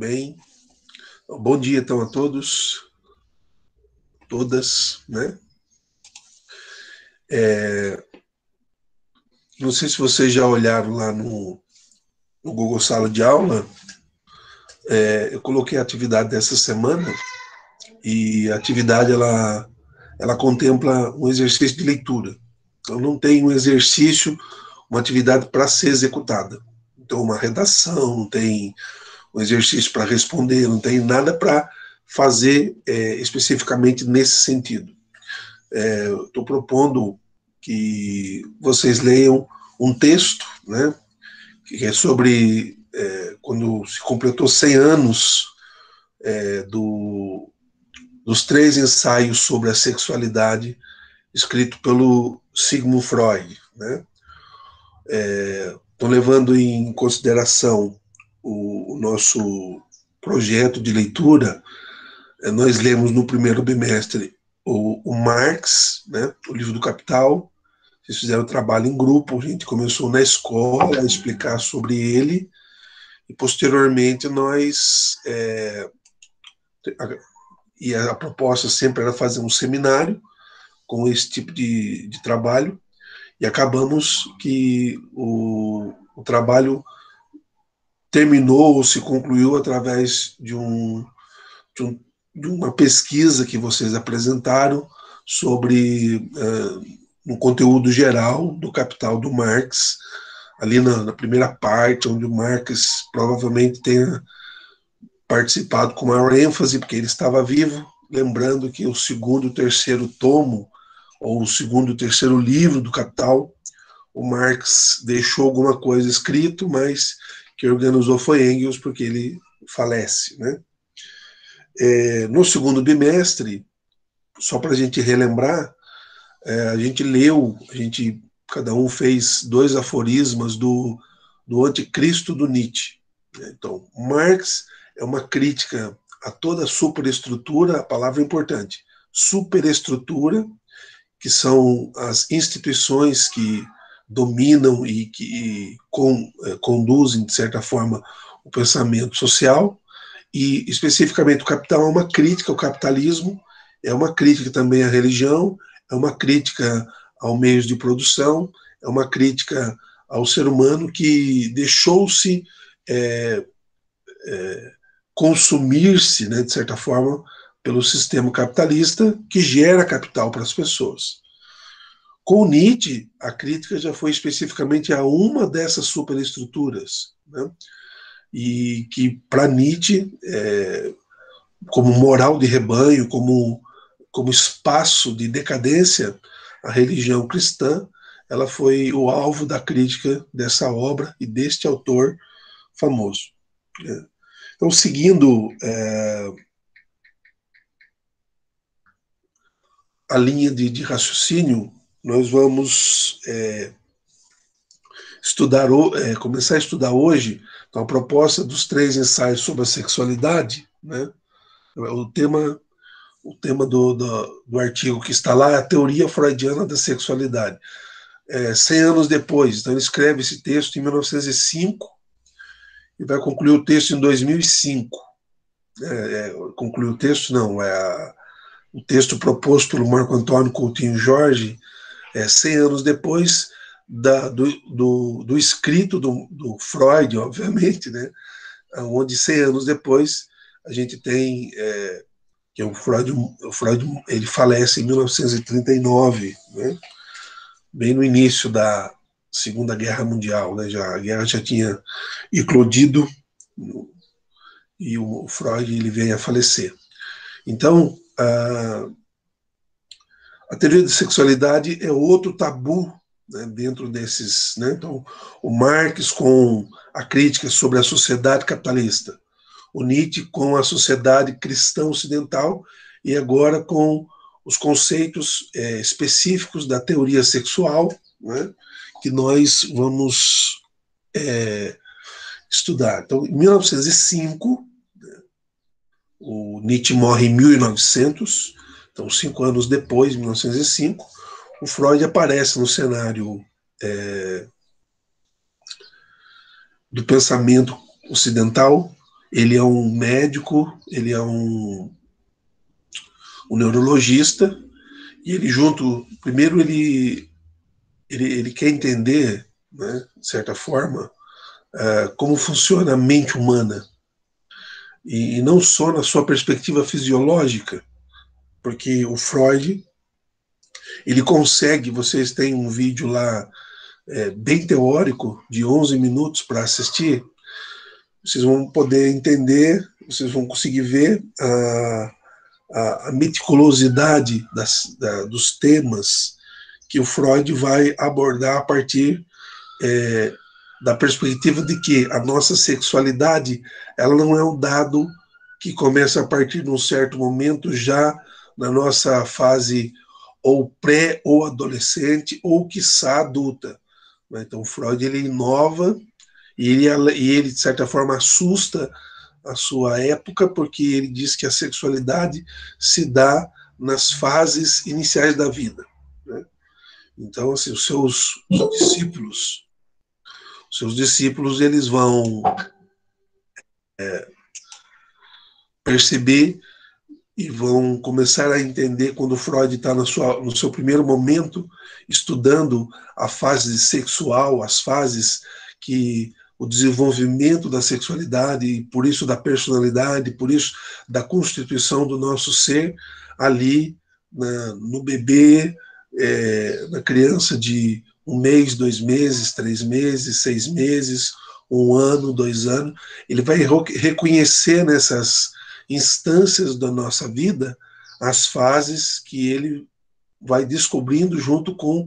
bem? Bom dia, então, a todos, todas, né? Não sei se vocês já olharam lá no Google Sala de Aula. Eu coloquei a atividade dessa semana e a atividade, ela contempla um exercício de leitura. Então, não tem um exercício, uma atividade para ser executada. Então, uma redação, não tem um exercício para responder, não tem nada para fazer especificamente nesse sentido. Estou propondo que vocês leiam um texto, né, que é sobre quando se completou 100 anos dos 3 ensaios sobre a sexualidade escrito pelo Sigmund Freud, né? Estou levando em consideração o nosso projeto de leitura. Nós lemos no primeiro bimestre o Marx, né, o livro do Capital. Eles fizeram trabalho em grupo, a gente começou na escola a explicar sobre ele, e posteriormente a proposta sempre era fazer um seminário com esse tipo de trabalho, e acabamos que o trabalho terminou ou se concluiu através de, um, de uma pesquisa que vocês apresentaram sobre no conteúdo geral do Capital do Marx, ali na primeira parte, onde o Marx provavelmente tenha participado com maior ênfase, porque ele estava vivo, lembrando que o segundo e terceiro tomo, ou o segundo e terceiro livro do Capital, o Marx deixou alguma coisa escrito, mas quem organizou foi Engels, porque ele falece, né? No segundo bimestre, só para a gente relembrar, a gente leu, cada um fez 2 aforismas do Anticristo do Nietzsche. Então, Marx é uma crítica a toda a superestrutura, a palavra é importante, superestrutura, que são as instituições que dominam e que conduzem, de certa forma, o pensamento social, e especificamente o Capital é uma crítica ao capitalismo, é uma crítica também à religião, é uma crítica aos meios de produção, é uma crítica ao ser humano que deixou-se consumir-se, né, de certa forma, pelo sistema capitalista que gera capital para as pessoas. Com Nietzsche, a crítica já foi especificamente a uma dessas superestruturas, né, e que, para Nietzsche, como moral de rebanho, como espaço de decadência, a religião cristã, ela foi o alvo da crítica dessa obra e deste autor famoso. Então, seguindo a linha de raciocínio, nós vamos começar a estudar hoje, então, a proposta dos 3 ensaios sobre a sexualidade, né? O tema do artigo que está lá é a teoria freudiana da sexualidade. 100 anos depois, então ele escreve esse texto em 1905 e vai concluir o texto em 2005. Concluir o texto, não, o texto proposto pelo Marco Antônio Coutinho Jorge, 100 anos depois do escrito do Freud, obviamente, né, onde 100 anos depois a gente tem que o Freud ele falece em 1939, né, bem no início da Segunda Guerra Mundial, né, a guerra já tinha eclodido e o Freud ele vem a falecer. Então, a teoria da sexualidade é outro tabu, né, dentro desses. Né, então, o Marx com a crítica sobre a sociedade capitalista, o Nietzsche com a sociedade cristã ocidental, e agora com os conceitos específicos da teoria sexual, né, que nós vamos estudar. Então, em 1905, o Nietzsche morre em 1900, então 5 anos depois, em 1905, o Freud aparece no cenário do pensamento ocidental. Ele é um médico, ele é um neurologista, e ele primeiro ele quer entender, né, de certa forma, como funciona a mente humana, e não só na sua perspectiva fisiológica, porque o Freud, ele consegue, vocês têm um vídeo lá bem teórico, de 11 minutos para assistir, vocês vão poder entender, vocês vão conseguir ver a meticulosidade dos temas que o Freud vai abordar a partir da perspectiva de que a nossa sexualidade ela não é um dado que começa a partir de um certo momento já na nossa fase ou pré ou adolescente ou quiçá adulta. Então Freud ele inova e ele de certa forma assusta a sua época porque ele diz que a sexualidade se dá nas fases iniciais da vida, né? Então assim, os seus discípulos eles vão perceber e vão começar a entender quando Freud está no seu primeiro momento estudando a fase sexual, as fases que o desenvolvimento da sexualidade, e por isso da personalidade, por isso da constituição do nosso ser ali no bebê, na criança de 1 mês, 2 meses, 3 meses, 6 meses, 1 ano, 2 anos, ele vai reconhecer nessas instâncias da nossa vida as fases que ele vai descobrindo junto com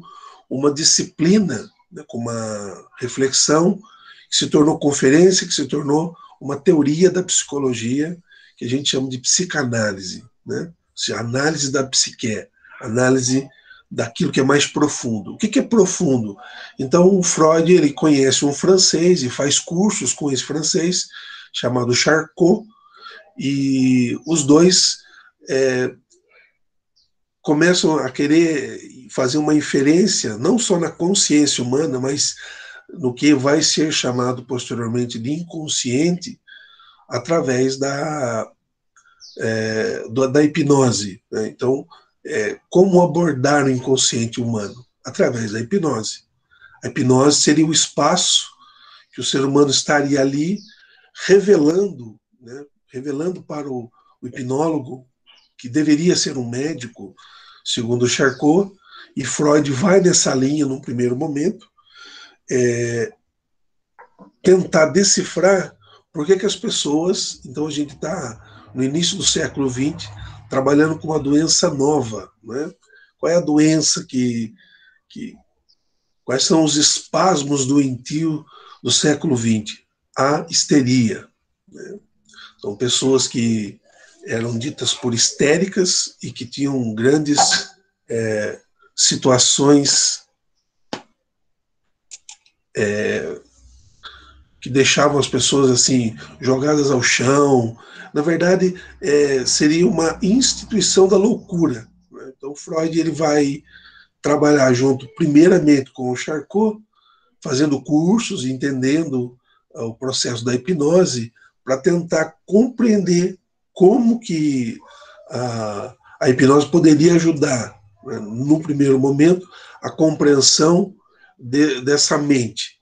uma disciplina, né, com uma reflexão que se tornou conferência, que se tornou uma teoria da psicologia que a gente chama de psicanálise, né? Ou seja, análise da psique, análise daquilo que é mais profundo. O que é profundo? Então, o Freud ele conhece um francês e faz cursos com esse francês chamado Charcot, e os dois começam a querer fazer uma inferência não só na consciência humana, mas no que vai ser chamado posteriormente de inconsciente através da hipnose, né? Então, como abordar o inconsciente humano? Através da hipnose. A hipnose seria o espaço que o ser humano estaria ali revelando, né, revelando para o hipnólogo, que deveria ser um médico, segundo Charcot, e Freud vai nessa linha num primeiro momento, tentar decifrar por que as pessoas. Então a gente está no início do século XX trabalhando com uma doença nova, né? Qual é a doença quais são os espasmos doentio do século XX? A histeria, né? São pessoas que eram ditas por histéricas e que tinham grandes situações que deixavam as pessoas assim jogadas ao chão. Na verdade, seria uma instituição da loucura, né? Então, Freud ele vai trabalhar junto, primeiramente, com o Charcot, fazendo cursos, entendendo o processo da hipnose, para tentar compreender como que a hipnose poderia ajudar, né, no primeiro momento, a compreensão dessa mente.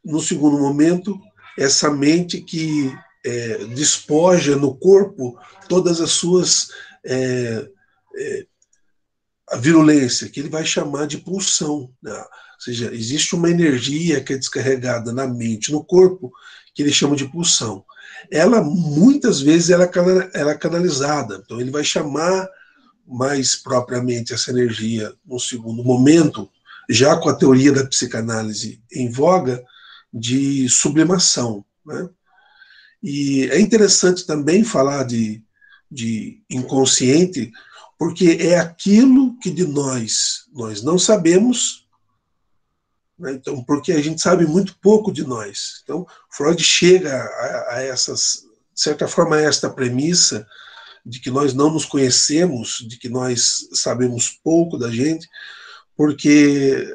No segundo momento, essa mente que despoja no corpo todas as suas a virulência, que ele vai chamar de pulsão, né? Ou seja, existe uma energia que é descarregada na mente, no corpo, que ele chama de pulsão. Ela, muitas vezes, ela é canalizada, então ele vai chamar mais propriamente essa energia no segundo momento, já com a teoria da psicanálise em voga, de sublimação, né? E é interessante também falar de inconsciente, porque é aquilo que de nós não sabemos, né? Então, porque a gente sabe muito pouco de nós. Então, Freud chega a essas, de certa forma, a esta premissa de que nós não nos conhecemos, de que nós sabemos pouco da gente, porque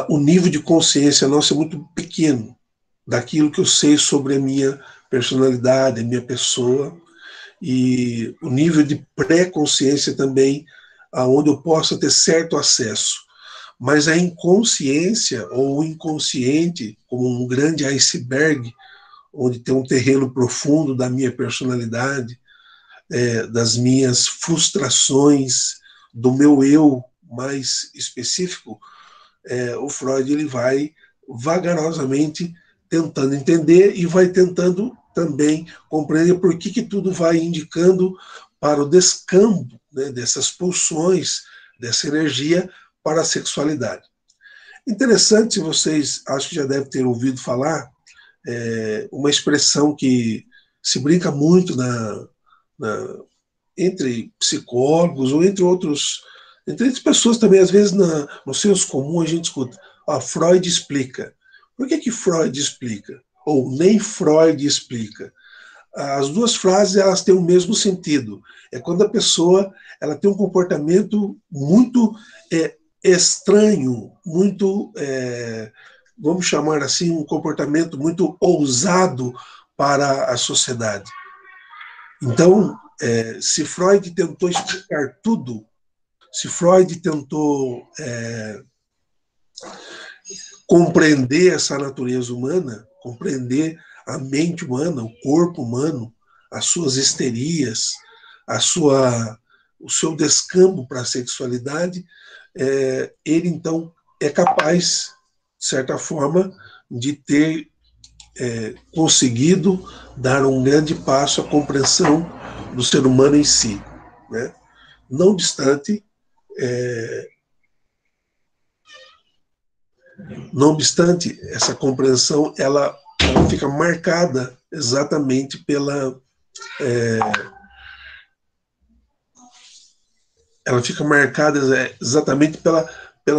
o nível de consciência nosso é muito pequeno. daquilo que eu sei sobre a minha personalidade, a minha pessoa, e o nível de pré-consciência também, aonde eu possa ter certo acesso. Mas a inconsciência ou o inconsciente, como um grande iceberg, onde tem um terreno profundo da minha personalidade, das minhas frustrações, do meu eu mais específico, o Freud ele vai vagarosamente tentando entender e vai tentando também compreender por que tudo vai indicando para o descambo, né, dessas pulsões, dessa energia para a sexualidade. Interessante, vocês acho que já devem ter ouvido falar, uma expressão que se brinca muito entre psicólogos ou entre pessoas também, às vezes no senso comum a gente escuta, Freud explica. Por que Freud explica? Ou nem Freud explica? As duas frases elas têm o mesmo sentido. É quando a pessoa ela tem um comportamento muito estranho, muito, vamos chamar assim, um comportamento muito ousado para a sociedade. Então, se Freud tentou explicar tudo, se Freud tentou compreender essa natureza humana, compreender a mente humana, o corpo humano, as suas histerias, o seu descambo para a sexualidade, ele então é capaz, de certa forma, de ter conseguido dar um grande passo à compreensão do ser humano em si, né? Não obstante, essa compreensão ela fica marcada exatamente pela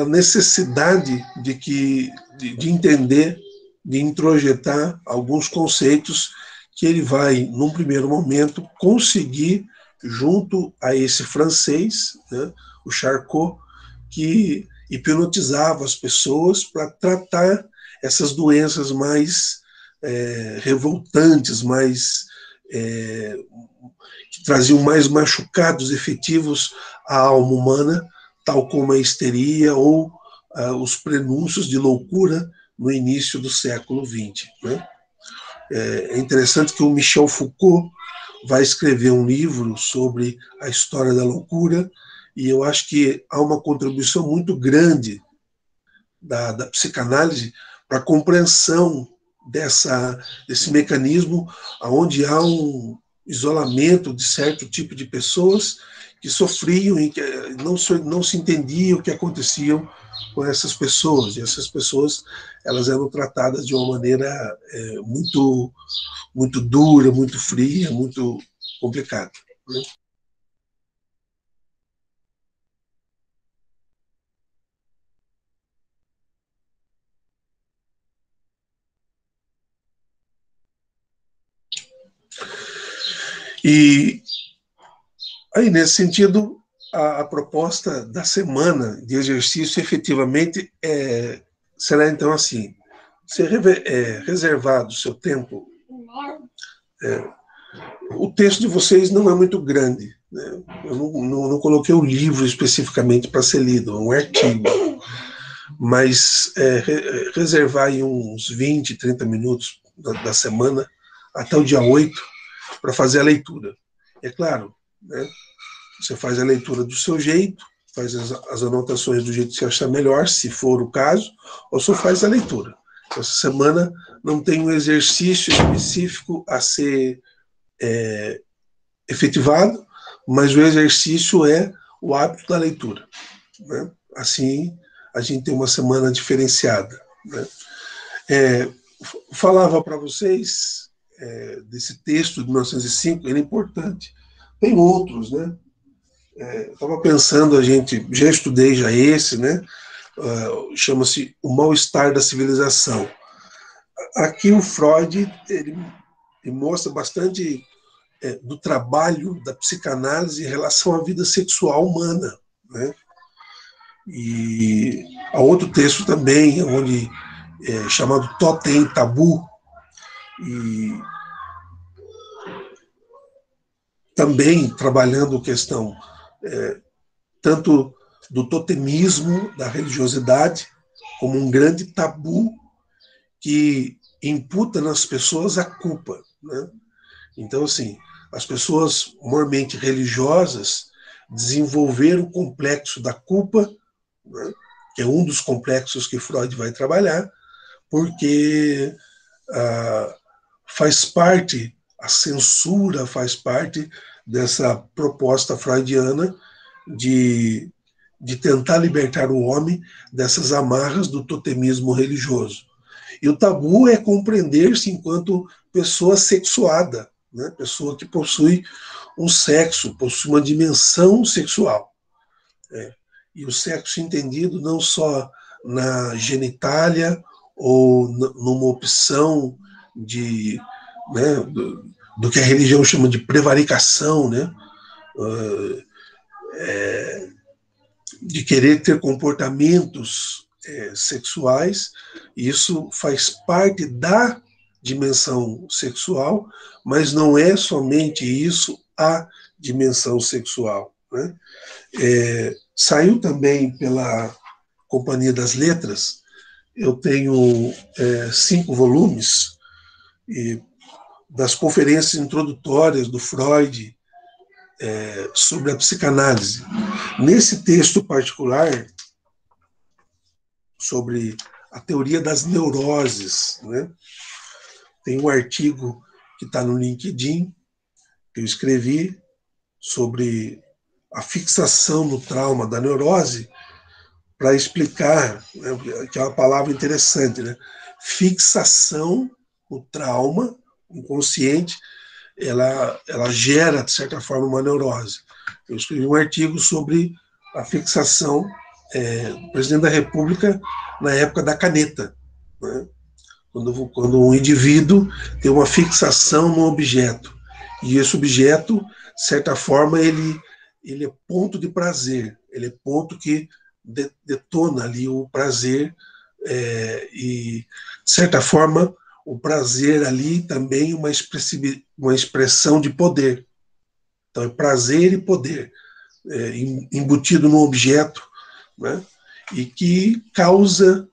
necessidade de entender, de introjetar alguns conceitos que ele vai, num primeiro momento, conseguir, junto a esse francês, né, o Charcot, que hipnotizava as pessoas para tratar essas doenças mais revoltantes, que traziam mais machucados efetivos à alma humana, tal como a histeria ou os prenúncios de loucura no início do século XX. Né? É interessante que o Michel Foucault vai escrever um livro sobre a história da loucura, e eu acho que há uma contribuição muito grande da psicanálise para a compreensão desse mecanismo, onde há um isolamento de certo tipo de pessoas que sofriam e que não se entendia o que acontecia com essas pessoas. E essas pessoas elas eram tratadas de uma maneira muito, muito dura, muito fria, muito complicada. Né? E aí, nesse sentido, a proposta da semana de exercício efetivamente será então assim: você reservar do seu tempo. O texto de vocês não é muito grande, né? Eu não coloquei o livro especificamente para ser lido, é um artigo, mas reservar aí uns 20, 30 minutos da semana até o dia 8 para fazer a leitura. É claro, né? Você faz a leitura do seu jeito, faz as anotações do jeito que você achar melhor, se for o caso, ou só faz a leitura. Essa semana não tem um exercício específico a ser efetivado, mas o exercício é o hábito da leitura. Né? Assim, a gente tem uma semana diferenciada. Né? Falava para vocês desse texto de 1905, ele é importante. Tem outros, né? Estava pensando, a gente já estudei já esse, né? Chama-se O Mal-Estar da Civilização. Aqui o Freud ele mostra bastante do trabalho da psicanálise em relação à vida sexual humana, né? E há outro texto também, onde chamado Totem Tabu, e também trabalhando questão tanto do totemismo, da religiosidade, como um grande tabu que imputa nas pessoas a culpa, né? Então, assim, as pessoas mormente religiosas desenvolveram o complexo da culpa, né? Que é um dos complexos que Freud vai trabalhar, porque faz parte, a censura faz parte dessa proposta freudiana de tentar libertar o homem dessas amarras do totemismo religioso. E o tabu é compreender-se enquanto pessoa sexuada, né? Pessoa que possui um sexo, possui uma dimensão sexual. E o sexo entendido não só na genitália ou numa opção de, né, do que a religião chama de prevaricação, né? De querer ter comportamentos sexuais. Isso faz parte da dimensão sexual, mas não é somente isso a dimensão sexual, né? Saiu também pela Companhia das Letras. Eu tenho 5 volumes das conferências introdutórias do Freud sobre a psicanálise. Nesse texto particular, sobre a teoria das neuroses, né? Tem um artigo que está no LinkedIn, que eu escrevi, sobre a fixação no trauma da neurose, para explicar, né, que é uma palavra interessante, né? Fixação, o trauma inconsciente, ela gera, de certa forma, uma neurose. Eu escrevi um artigo sobre a fixação do presidente da República na época da caneta, né? Quando um indivíduo tem uma fixação no objeto, e esse objeto, de certa forma, ele é ponto de prazer, ele é ponto que detona ali o prazer, e, de certa forma, o prazer ali também uma expressão de poder. Então, é prazer e poder embutido no objeto, né? E que causa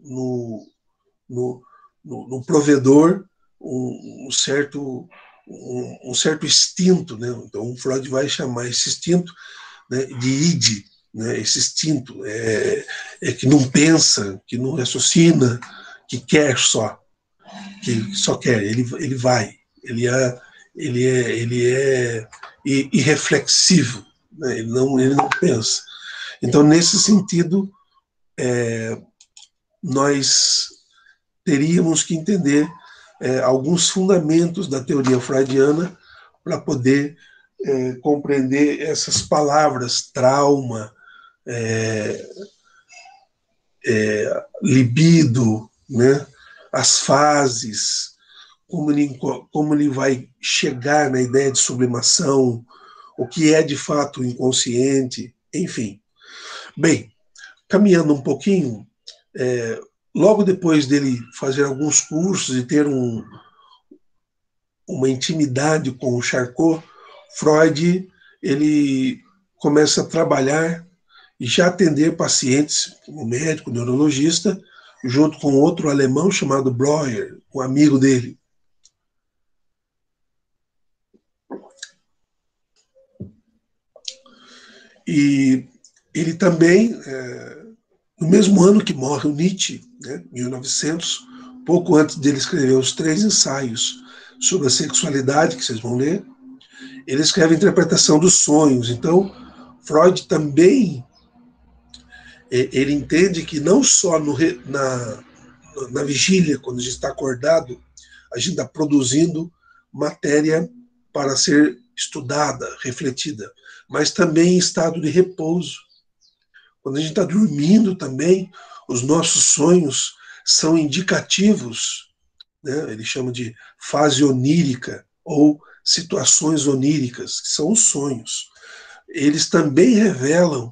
no provedor um certo instinto, né? Então, o Freud vai chamar esse instinto, né, de id, né? Esse instinto que não pensa, que não raciocina, que quer só, que só quer, ele vai, ele é irreflexivo, né? Ele não pensa. Então, nesse sentido, nós teríamos que entender alguns fundamentos da teoria freudiana para poder compreender essas palavras, trauma, libido, né? As fases, como ele vai chegar na ideia de sublimação, o que é de fato o inconsciente, enfim. Bem, caminhando um pouquinho, logo depois dele fazer alguns cursos e ter uma intimidade com o Charcot, Freud ele começa a trabalhar e já atender pacientes, como médico, neurologista, junto com outro alemão chamado Breuer, um amigo dele. E ele também, no mesmo ano que morre o Nietzsche, né, 1900, pouco antes dele escrever os 3 ensaios sobre a sexualidade, que vocês vão ler, ele escreve a interpretação dos sonhos. Então, Freud também ele entende que não só na vigília, quando a gente está acordado, a gente está produzindo matéria para ser estudada, refletida, mas também em estado de repouso. Quando a gente está dormindo também, os nossos sonhos são indicativos, né? Ele chama de fase onírica ou situações oníricas, que são os sonhos. Eles também revelam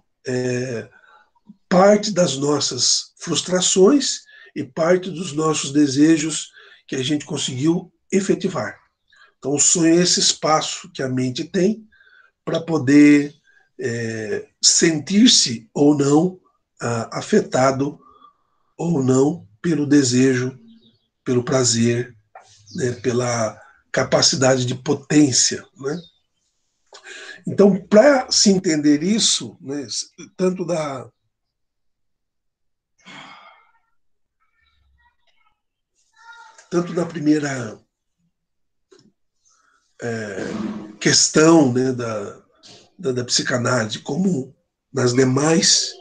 parte das nossas frustrações e parte dos nossos desejos que a gente conseguiu efetivar. Então, o sonho é esse espaço que a mente tem para poder sentir-se ou não afetado ou não pelo desejo, pelo prazer, né, pela capacidade de potência, né? Então, para se entender isso, né, tanto da primeira questão, né, da psicanálise, como nas demais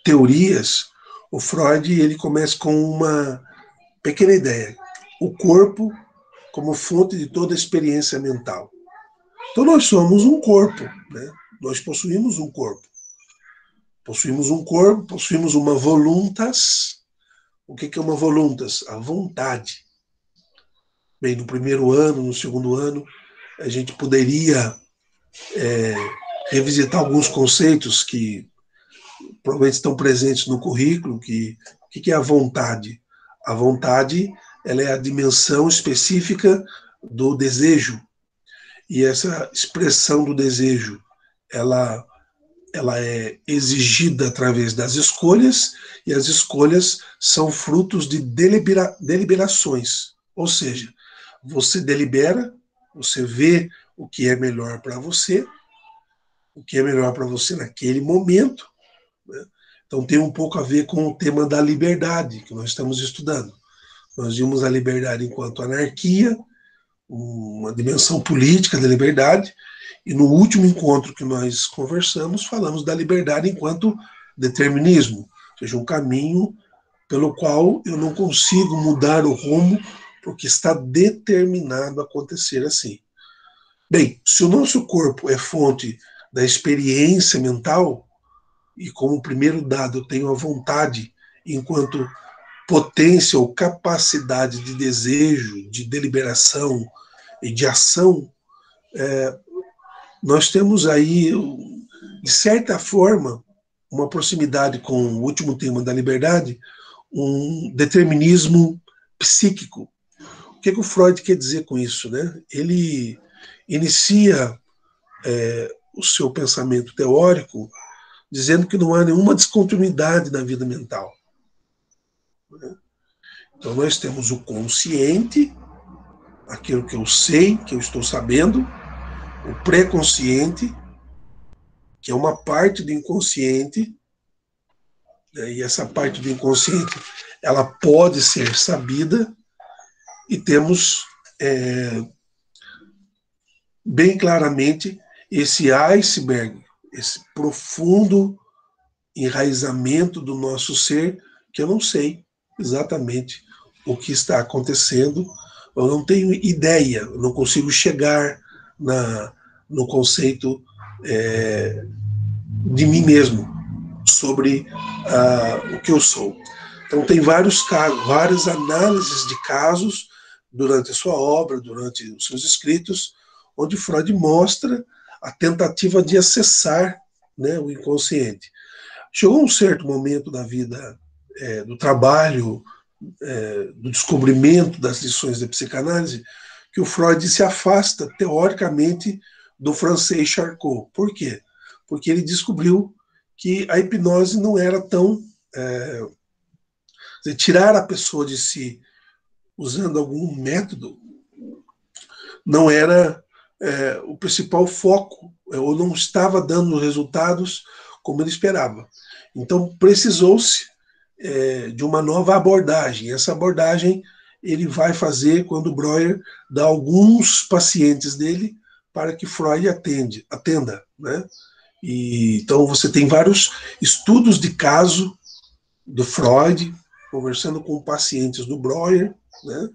teorias, o Freud ele começa com uma pequena ideia: o corpo como fonte de toda experiência mental. Então nós somos um corpo, né? Nós possuímos um corpo. Possuímos uma voluntas. O que é uma voluntas? A vontade. Bem, no primeiro ano, no segundo ano, a gente poderia revisitar alguns conceitos que provavelmente estão presentes no currículo, o que é a vontade? A vontade, ela é a dimensão específica do desejo, e essa expressão do desejo, ela é exigida através das escolhas, e as escolhas são frutos de deliberações, ou seja, você delibera, você vê o que é melhor para você, o que é melhor para você naquele momento, né? Então tem um pouco a ver com o tema da liberdade que nós estamos estudando. Nós vimos a liberdade enquanto anarquia, uma dimensão política da liberdade, e no último encontro que nós conversamos, falamos da liberdade enquanto determinismo, ou seja, um caminho pelo qual eu não consigo mudar o rumo, porque está determinado a acontecer assim. Bem, se o nosso corpo é fonte da experiência mental, e como primeiro dado eu tenho a vontade enquanto potência ou capacidade de desejo, de deliberação e de ação, nós temos aí, de certa forma, uma proximidade com o último tema da liberdade, um determinismo psíquico. O que o Freud quer dizer com isso, né? Ele inicia o seu pensamento teórico dizendo que não há nenhuma descontinuidade na vida mental. Então nós temos o consciente, aquilo que eu sei, que eu estou sabendo, o pré-consciente, que é uma parte do inconsciente, né, e essa parte do inconsciente ela pode ser sabida, e temos bem claramente esse iceberg, esse profundo enraizamento do nosso ser, que eu não sei exatamente o que está acontecendo, eu não tenho ideia, eu não consigo chegar no conceito de mim mesmo, sobre o que eu sou. Então tem vários casos, várias análises de casos durante a sua obra, durante os seus escritos, onde Freud mostra a tentativa de acessar, né, o inconsciente. Chegou um certo momento da vida, do trabalho, do descobrimento das lições da psicanálise, que o Freud se afasta, teoricamente, do francês Charcot. Por quê? Porque ele descobriu que a hipnose não era tão... tirar a pessoa de si usando algum método não era o principal foco, ou não estava dando resultados como ele esperava. Então precisou-se de uma nova abordagem. Essa abordagem ele vai fazer quando Breuer dá alguns pacientes dele para que Freud atenda, né? E, então você tem vários estudos de caso do Freud conversando com pacientes do Breuer, né?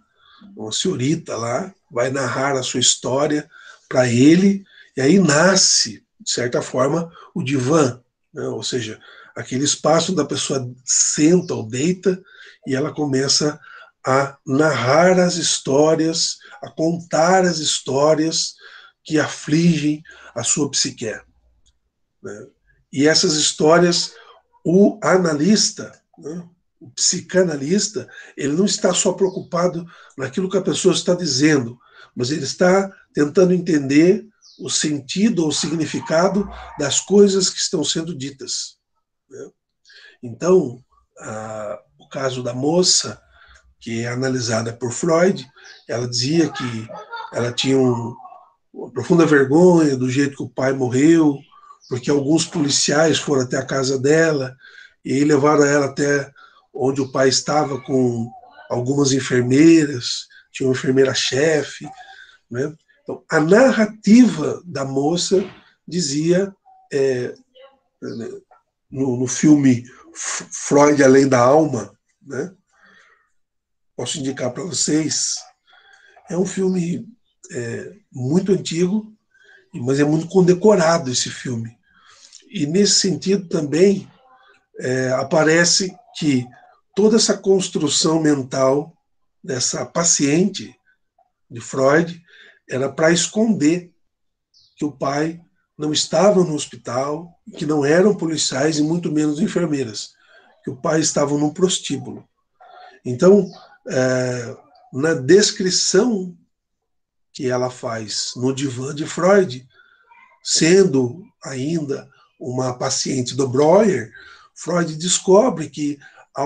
Uma senhorita lá vai narrar a sua história para ele, e aí nasce, de certa forma, o divã, né? Ou seja, aquele espaço da pessoa senta ou deita e ela começa a narrar as histórias, a contar as histórias que afligem a sua psique, né? E essas histórias, o analista, né, O psicanalista, ele não está só preocupado naquilo que a pessoa está dizendo, mas ele está tentando entender o sentido ou o significado das coisas que estão sendo ditas, né? Então, o caso da moça, que é analisada por Freud, ela dizia que ela tinha uma profunda vergonha do jeito que o pai morreu, porque alguns policiais foram até a casa dela e levaram ela até onde o pai estava com algumas enfermeiras, tinha uma enfermeira-chefe, né? Então, a narrativa da moça dizia, no filme Freud Além da Alma, né? Posso indicar para vocês, é um filme muito antigo, mas é muito condecorado esse filme. E nesse sentido também aparece que toda essa construção mental dessa paciente de Freud era para esconder que o pai não estava no hospital, que não eram policiais e muito menos enfermeiras, que o pai estava num prostíbulo. Então, na descrição que ela faz no divã de Freud, sendo ainda uma paciente do Breuer, Freud descobre que há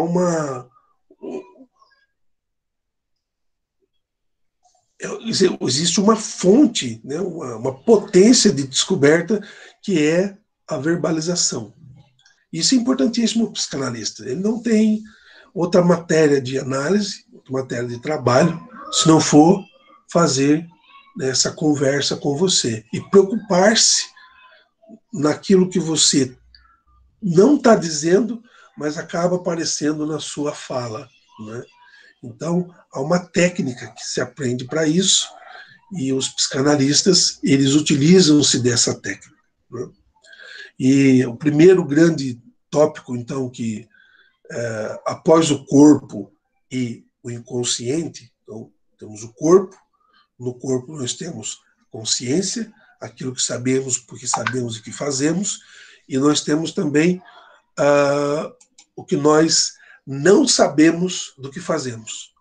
existe uma fonte, né, uma potência de descoberta que é a verbalização. Isso é importantíssimo para o psicanalista. Ele não tem outra matéria de análise, outra matéria de trabalho, se não for fazer essa conversa com você e preocupar-se naquilo que você não está dizendo, mas acaba aparecendo na sua fala, né? Então, há uma técnica que se aprende para isso e os psicanalistas, eles utilizam-se dessa técnica, né? E o primeiro grande tópico, então, que após o corpo e o inconsciente, então, temos o corpo, no corpo nós temos consciência, aquilo que sabemos porque sabemos o que fazemos, e nós temos também o que nós não sabemos do que fazemos.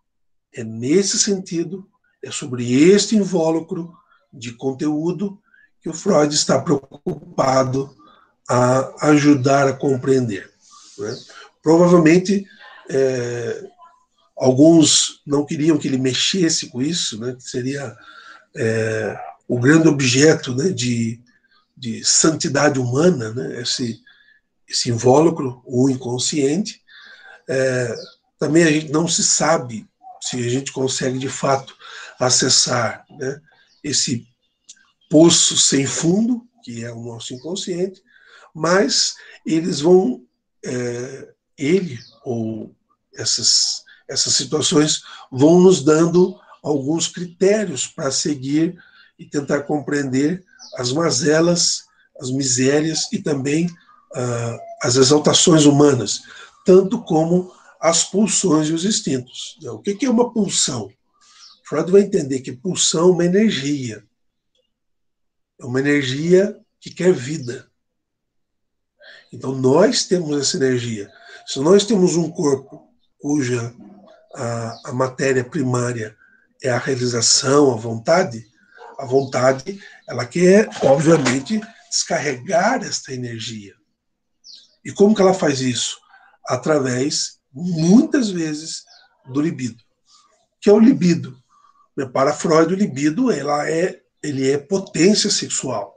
É nesse sentido, é sobre este invólucro de conteúdo que o Freud está preocupado a ajudar a compreender, né? Provavelmente, alguns não queriam que ele mexesse com isso, né, que seria o grande objeto, né, de santidade humana, né, esse invólucro, o inconsciente. Também a gente não se sabe se a gente consegue, de fato, acessar, né, esse poço sem fundo, que é o nosso inconsciente, mas eles vão, ele ou essas situações vão nos dando alguns critérios para seguir e tentar compreender as mazelas, as misérias e também as exaltações humanas, tanto como as pulsões e os instintos. O que é uma pulsão? Freud vai entender que pulsão é uma energia. É uma energia que quer vida. Então, nós temos essa energia. Se nós temos um corpo cuja a matéria primária é a realização, a vontade, ela quer, obviamente, descarregar esta energia. E como que ela faz isso? Através, muitas vezes, do libido. O que é o libido? Para Freud, o libido ele é potência sexual,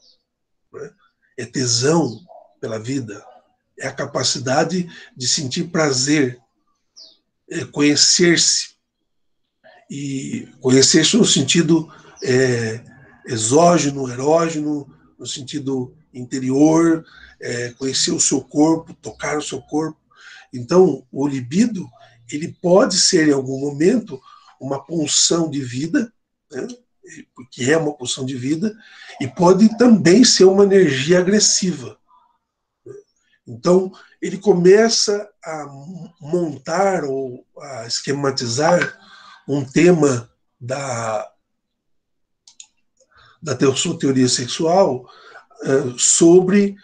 né? É tesão pela vida, é a capacidade de sentir prazer, é conhecer-se, e conhecer-se no sentido exógeno, erógeno, no sentido interior, conhecer o seu corpo, tocar o seu corpo. Então, o libido, ele pode ser, em algum momento, uma pulsão de vida, né? Porque é uma pulsão de vida, e pode também ser uma energia agressiva. Então, ele começa a montar ou a esquematizar um tema da sua teoria sexual sobre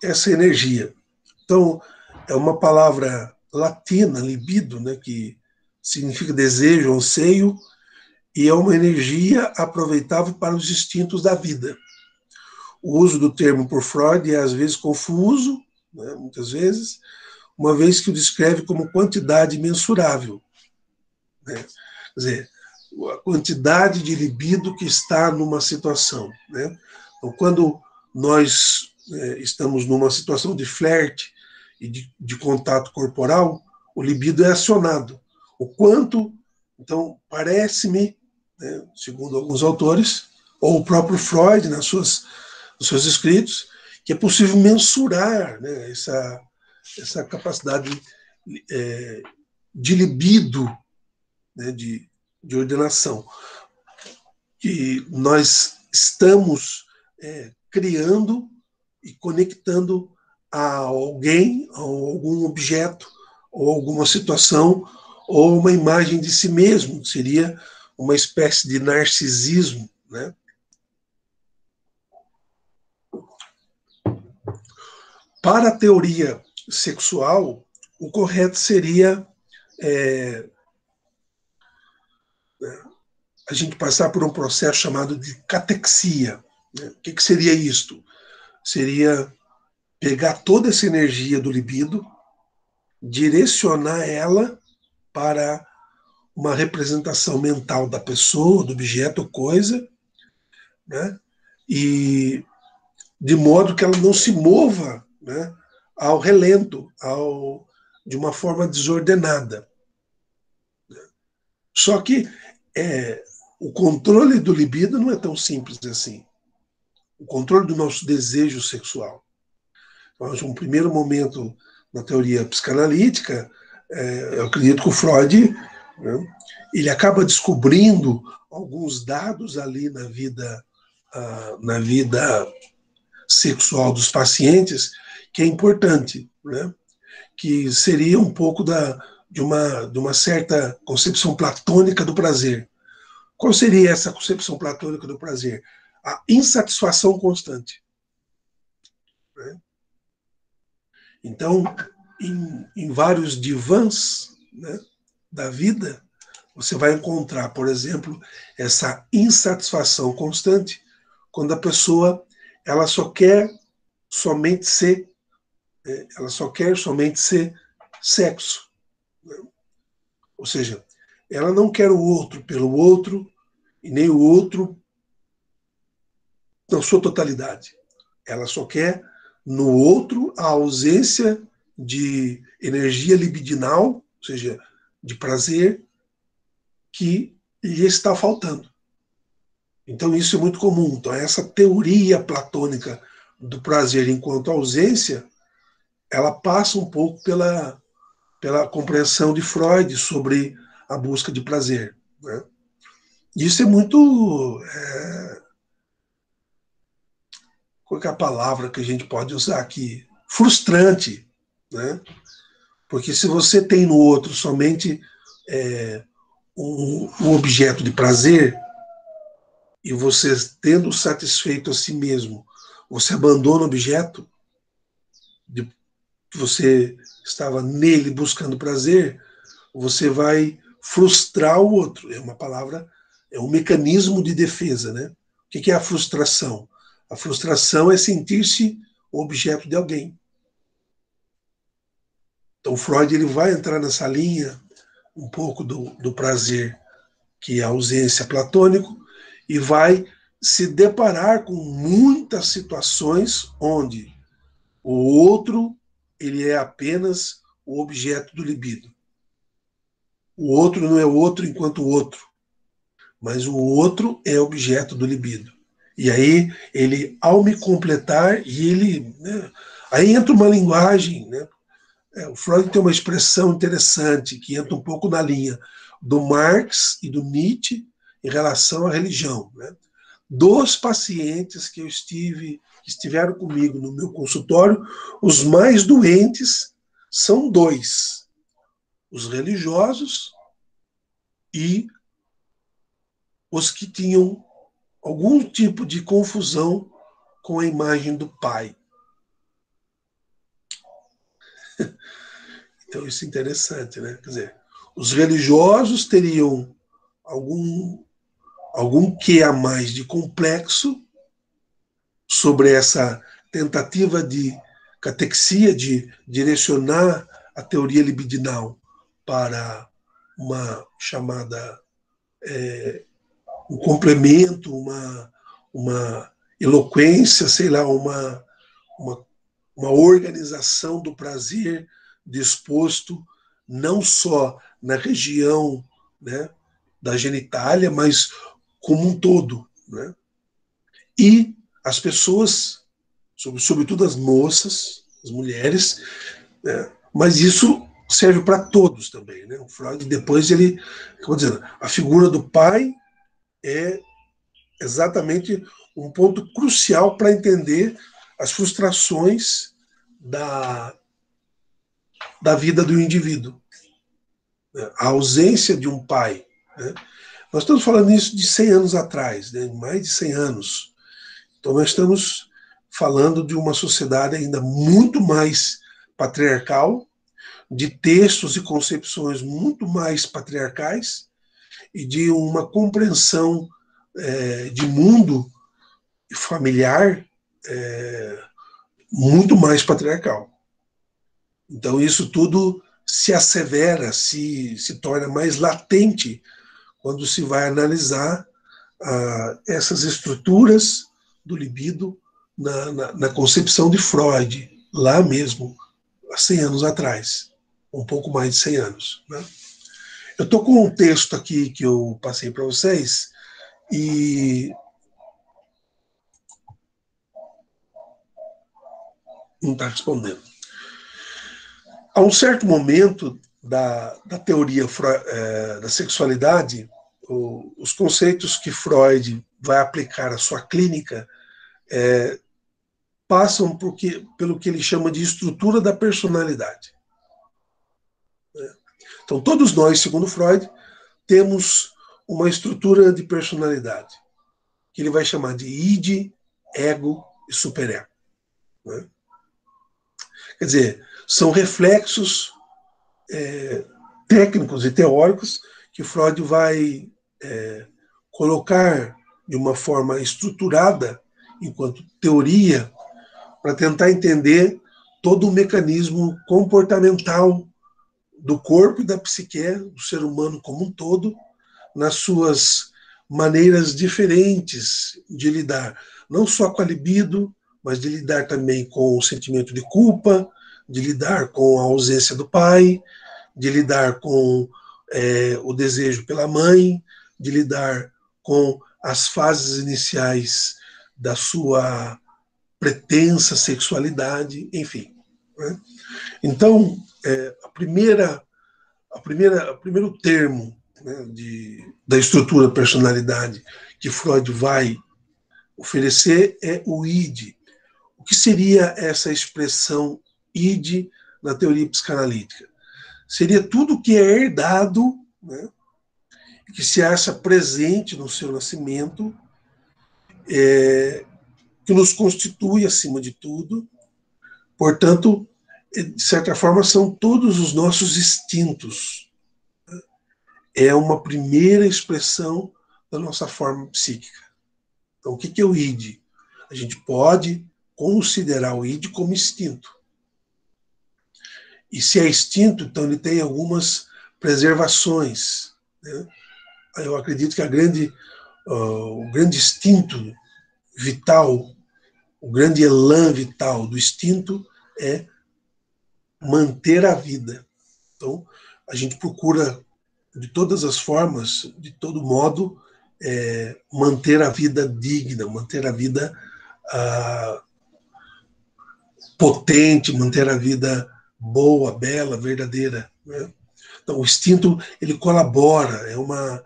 essa energia. Então, é uma palavra latina, libido, né, que significa desejo, anseio, e é uma energia aproveitável para os instintos da vida. O uso do termo por Freud é às vezes confuso, né, muitas vezes, uma vez que o descreve como quantidade mensurável. Né? Quer dizer, a quantidade de libido que está numa situação. Né? Então, quando nós estamos numa situação de flerte e de contato corporal, o libido é acionado. O quanto, então, parece-me, né, segundo alguns autores, ou o próprio Freud, nos seus escritos, que é possível mensurar, né, essa capacidade de libido, né, de ordenação, que nós estamos criando e conectando a alguém, a algum objeto, ou alguma situação, ou uma imagem de si mesmo, que seria uma espécie de narcisismo, né? Para a teoria sexual, o correto seria a gente passar por um processo chamado de catexia. Né? O que seria isto? Seria pegar toda essa energia do libido, direcionar ela para uma representação mental da pessoa, do objeto, coisa, né? E de modo que ela não se mova, né, ao relento, de uma forma desordenada. Só que o controle do libido não é tão simples assim. O controle do nosso desejo sexual. Então, um primeiro momento na teoria psicanalítica, eu acredito que o Freud, né, ele acaba descobrindo alguns dados ali na vida sexual dos pacientes que é importante, né? Que seria um pouco de uma certa concepção platônica do prazer. Qual seria essa concepção platônica do prazer? A insatisfação constante. Né? Então, em vários divãs, né, da vida, você vai encontrar, por exemplo, essa insatisfação constante quando a pessoa ela só quer somente ser, ela só quer somente ser sexo. Né? Ou seja, ela não quer o outro pelo outro e nem o outro na sua totalidade. Ela só quer no outro a ausência de energia libidinal, ou seja, de prazer, que lhe está faltando. Então, isso é muito comum. Então, essa teoria platônica do prazer enquanto ausência, ela passa um pouco pela compreensão de Freud sobre a busca de prazer. Né? Isso é muito. Qual é a palavra que a gente pode usar aqui? Frustrante. Né? Porque se você tem no outro somente um objeto de prazer, e você tendo satisfeito a si mesmo, você abandona o objeto que você estava nele buscando prazer, você vai frustrar o outro. É uma palavra, é um mecanismo de defesa, né? O que é a frustração? A frustração é sentir-se o objeto de alguém. Então, Freud ele vai entrar nessa linha um pouco do prazer, que é a ausência platônico, e vai se deparar com muitas situações onde o outro ele é apenas o objeto do libido. O outro não é o outro enquanto outro, mas o outro é objeto do libido. E aí ele, ao me completar, e ele, né, aí entra uma linguagem, né? O Freud tem uma expressão interessante que entra um pouco na linha do Marx e do Nietzsche em relação à religião. Né? Dos pacientes que que estiveram comigo no meu consultório, os mais doentes são dois: os religiosos e os que tinham algum tipo de confusão com a imagem do pai. Então isso é interessante, né? Quer dizer, os religiosos teriam algum quê a mais de complexo sobre essa tentativa de catexia, de direcionar a teoria libidinal para uma chamada, um complemento, uma eloquência, sei lá, uma, uma organização do prazer disposto não só na região, né, da genitália, mas como um todo, né? E as pessoas, sobretudo as moças, as mulheres, né, mas isso serve para todos também, né? O Freud depois ele, como dizendo, a figura do pai é exatamente um ponto crucial para entender as frustrações da vida do indivíduo, né? A ausência de um pai, né? Nós estamos falando isso de 100 anos atrás, né? Mais de 100 anos. Então nós estamos falando de uma sociedade ainda muito mais patriarcal, de textos e concepções muito mais patriarcais e de uma compreensão de mundo familiar muito mais patriarcal. Então isso tudo se assevera, se torna mais latente quando se vai analisar essas estruturas do libido na concepção de Freud, lá mesmo, há 100 anos atrás, um pouco mais de 100 anos. Né? Eu estou com um texto aqui que eu passei para vocês e não está respondendo. A um certo momento da teoria da sexualidade, os conceitos que Freud vai aplicar à sua clínica passam pelo que ele chama de estrutura da personalidade. Então, todos nós, segundo Freud, temos uma estrutura de personalidade, que ele vai chamar de id, ego e superego. Né? Quer dizer, são reflexos técnicos e teóricos que Freud vai colocar de uma forma estruturada, enquanto teoria, para tentar entender todo o mecanismo comportamental do corpo e da psique do ser humano como um todo, nas suas maneiras diferentes de lidar, não só com a libido, mas de lidar também com o sentimento de culpa, de lidar com a ausência do pai, de lidar com o desejo pela mãe, de lidar com as fases iniciais da sua pretensa sexualidade, enfim. Né? Então, o primeiro termo, né, da estrutura da personalidade que Freud vai oferecer é o id. O que seria essa expressão id na teoria psicanalítica? Seria tudo que é herdado, né, que se acha presente no seu nascimento, que nos constitui acima de tudo. Portanto, de certa forma, são todos os nossos instintos. É uma primeira expressão da nossa forma psíquica. Então, o que é o id? A gente pode considerar o id como instinto. E se é instinto, então ele tem algumas preservações. Né? Eu acredito que o grande instinto vital, o grande elan vital do instinto é manter a vida. Então, a gente procura, de todas as formas, de todo modo, manter a vida digna, manter a vida potente, manter a vida boa, bela, verdadeira. Né? Então, o instinto, ele colabora, é uma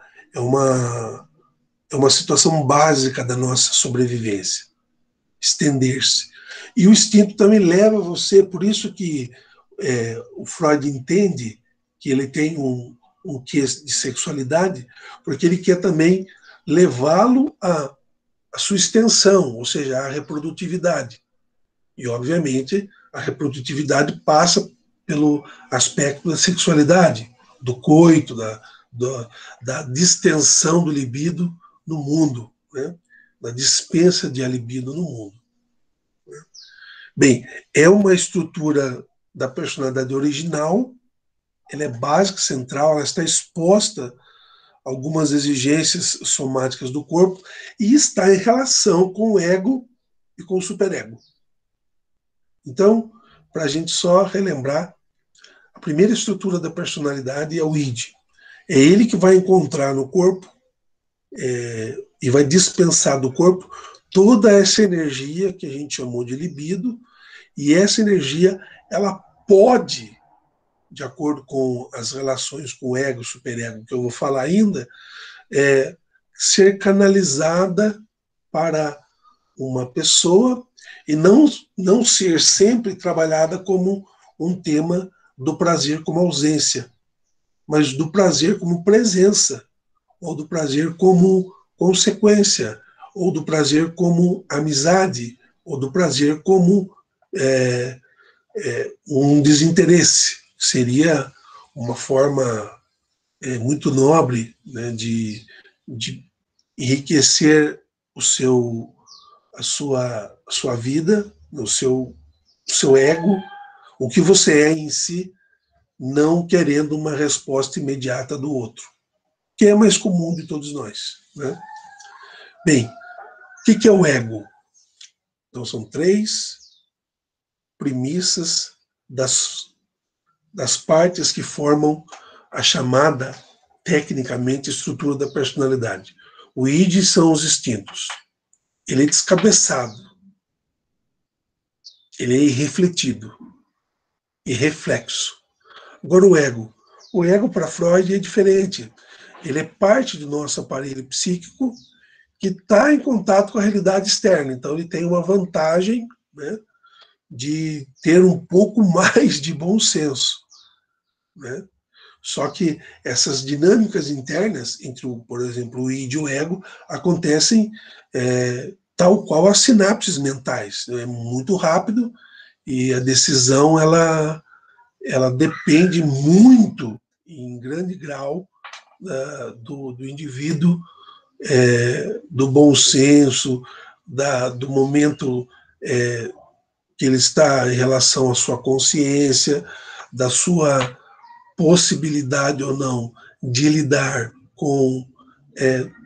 situação básica da nossa sobrevivência, estender-se. E o instinto também leva você, por isso que o Freud entende que ele tem um quê de sexualidade, porque ele quer também levá-lo à sua extensão, ou seja, à reprodutividade. E, obviamente, a reprodutividade passa pelo aspecto da sexualidade, do coito, da distensão do libido no mundo, né? Da dispensa de libido no mundo. Bem, é uma estrutura da personalidade original, ela é básica, central, ela está exposta a algumas exigências somáticas do corpo e está em relação com o ego e com o superego. Então, para a gente só relembrar, a primeira estrutura da personalidade é o id. É ele que vai encontrar no corpo e vai dispensar do corpo toda essa energia que a gente chamou de libido, e essa energia ela pode, de acordo com as relações com o ego e o superego, que eu vou falar ainda, ser canalizada para uma pessoa e não ser sempre trabalhada como um tema do prazer como ausência, mas do prazer como presença, ou do prazer como consequência, ou do prazer como amizade, ou do prazer como um desinteresse. Seria uma forma muito nobre, né, de enriquecer a sua vida, o seu ego, o que você é em si, não querendo uma resposta imediata do outro, que é mais comum de todos nós, né? Bem, o que é o ego? Então, são 3 premissas das partes que formam a chamada, tecnicamente, estrutura da personalidade. O id são os instintos. Ele é descabeçado, ele é irrefletido, irreflexo. Agora, o ego para Freud é diferente. Ele é parte do nosso aparelho psíquico que está em contato com a realidade externa. Então, ele tem uma vantagem, né, de ter um pouco mais de bom senso, né? Só que essas dinâmicas internas entre, por exemplo, o id e o ego acontecem tal qual as sinapses mentais. É muito rápido e a decisão ela depende muito, em grande grau, do indivíduo, do bom senso, do momento que ele está em relação à sua consciência, da sua possibilidade ou não de lidar com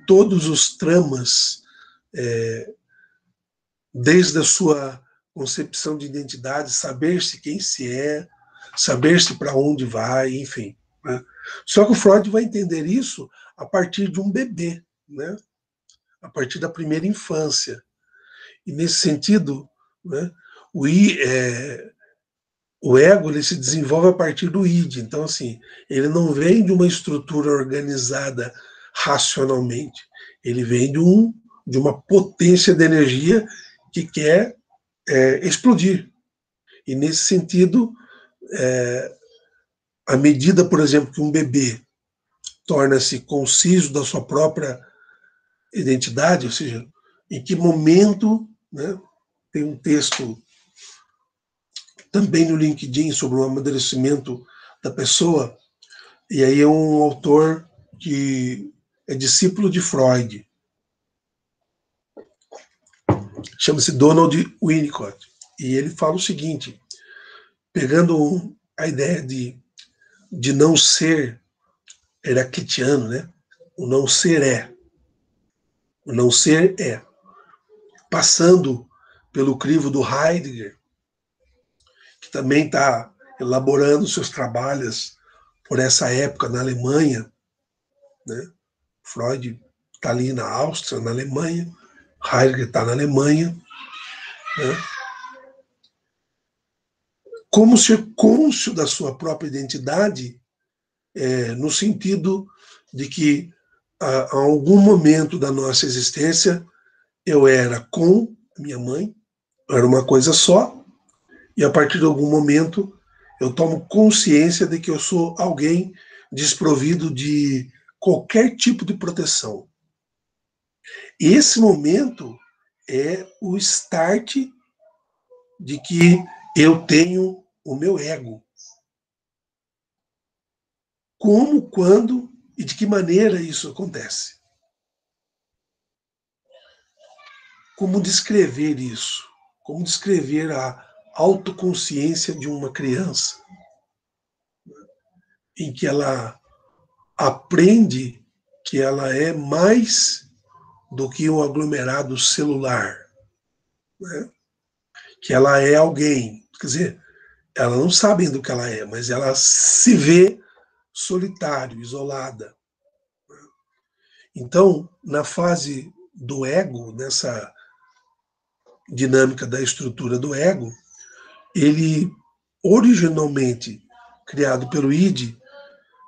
todos os tramas, desde a sua concepção de identidade, saber-se quem se é, saber-se para onde vai, enfim, né? Só que o Freud vai entender isso a partir de um bebê, né? A partir da primeira infância. E nesse sentido, né, o ego ele se desenvolve a partir do id. Então, assim, ele não vem de uma estrutura organizada racionalmente. Ele vem de uma potência de energia que quer explodir. E, nesse sentido, à medida, por exemplo, que um bebê torna-se conciso da sua própria identidade, ou seja, em que momento, né, tem um texto também no LinkedIn sobre o amadurecimento da pessoa, e aí é um autor que é discípulo de Freud, chama-se Donald Winnicott, e ele fala o seguinte, pegando a ideia de não ser heraclitiano, né? O não ser é. O não ser é. Passando pelo crivo do Heidegger, que também está elaborando seus trabalhos por essa época na Alemanha, né? Freud está ali na Áustria, na Alemanha, Heidegger está na Alemanha, né? Como ser cônscio da sua própria identidade, no sentido de que a algum momento da nossa existência eu era com minha mãe, era uma coisa só, e a partir de algum momento eu tomo consciência de que eu sou alguém desprovido de qualquer tipo de proteção. Esse momento é o start de que eu tenho o meu ego. como, quando e de que maneira isso acontece. Como descrever isso? Como descrever a autoconsciência de uma criança, em que ela aprende que ela é mais do que um aglomerado celular, né? Que ela é alguém. Quer dizer, ela não sabe ainda o que ela é, mas ela se vê solitário, isolada. Então, na fase do ego, nessa dinâmica da estrutura do ego, ele originalmente criado pelo id,